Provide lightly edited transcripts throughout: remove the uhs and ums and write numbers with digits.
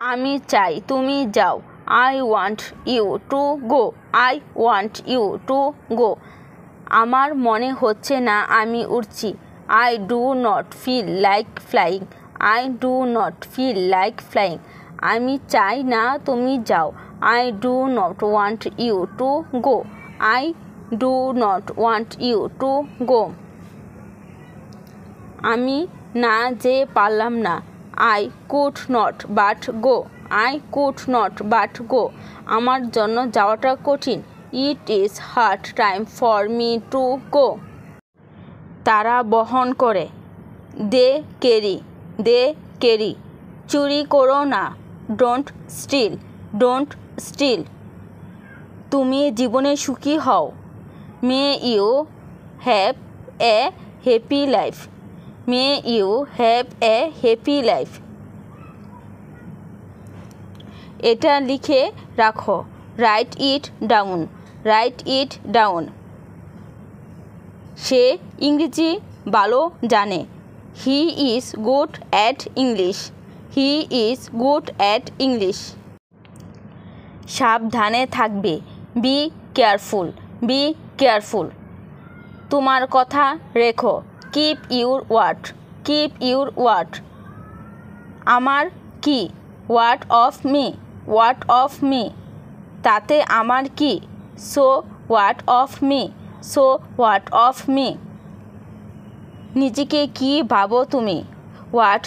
আমি চাই তুমি যাও। I want you to go. I want you to go. আমার মনে হচ্ছে না আমি উড়ছি। I do not feel like flying. I do not feel like flying. আমি চাই না তুমি যাও। I do not want you to go. I do not want you to go. আমি না যে পারলাম না। I could not but go. I could not but go. আমার জন্য যাওয়াটা কঠিন। ইট is hard time for me to go. তারা বহন করে। They carry. They carry. চুরি করো না। Don't steal. Don't steal. তুমি জীবনে সুখী হও। May you have a happy life. May you have a happy life. এটা লিখে রাখো। Write it down. Write it down. সে ইংরেজি ভালো জানে। He is good at English. He is good at English. সাবধানে থাকবে। Be careful. Be careful. তোমার কথা রেখো। Keep your word. Keep your word. আমার কি? What of me? What of me? তাতে আমার কি? So what of me? So what of me? নিজেকে কি ভাবো তুমি? What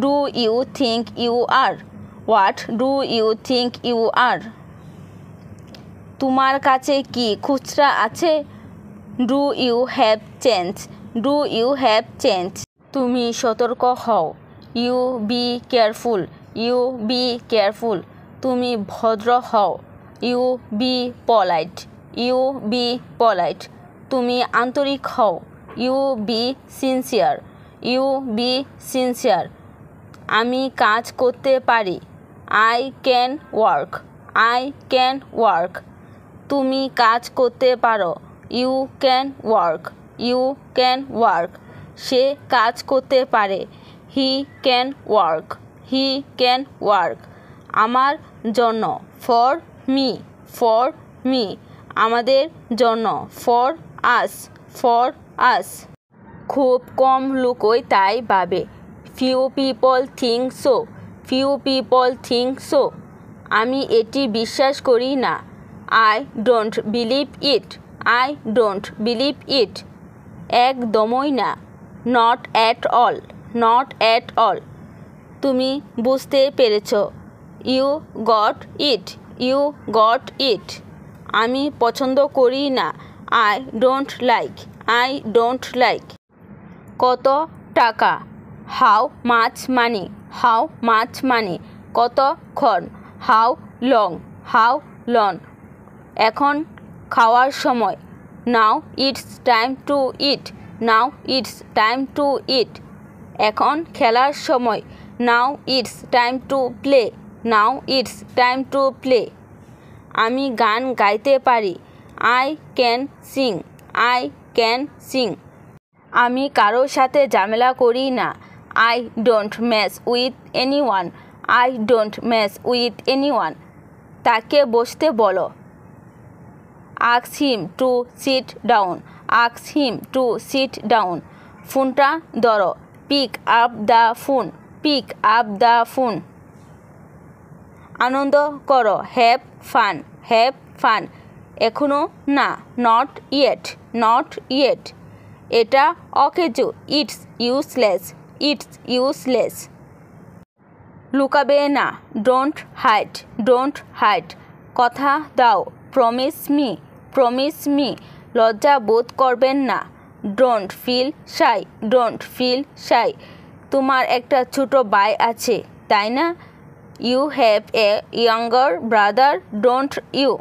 do you think you are? What do you think you are? তোমার কাছে কি খুচরা আছে? Do you have change? Do you have change? তুমি সতর্ক হও। You be careful. You be careful. তুমি ভদ্র হও। You be polite. You be polite. তুমি আন্তরিক হও। You be sincere. You be sincere. আমি কাজ করতে পারি। I can work. I can work. তুমি কাজ করতে পারো। You can work. You can work. সে কাজ করতে পারে। He can work. He can work. আমার জন্য। For me. For me. আমাদের জন্য। For us. For us. খুব কম লোকই তাই ভাবে। Few people think so. Few people think so. আমি এটি বিশ্বাস করি না। I don't believe it. I don't believe it. একদমই না। Not at all. Not at all. তুমি বুঝতে পেরেছ। You got it. You got it. আমি পছন্দ করি না। I don't like. I don't like. কত টাকা? How much money? How much money? কতক্ষণ? How long? How long? এখন খাওয়ার সময়। Now it's time to eat. Now it's time to eat. এখন খেলার সময়। Now it's time to play. Now it's time to play. আমি গান গাইতে পারি। I can sing. I can sing. আমি কারোর সাথে ঝামেলা করি না। I don't mess with anyone. I don't mess with anyone. তাকে বসতে বলো। Ask him to sit down. Ask him to sit down. ফোনটা ধরো। Pick up the phone. Pick up the phone. আনন্দ করো। Have fun. Have fun. এখনো না। Not yet. Not yet. এটা অকেজো। It's useless. It's useless. লুকাবে না। Don't hide. Don't hide. কথা দাও। Promise me. Promise me. লজ্জা বোধ করবেন না। Don't feel shy. Don't feel shy. তোমার একটা ছোট ভাই আছে, তাই না? You have a younger brother, don't you?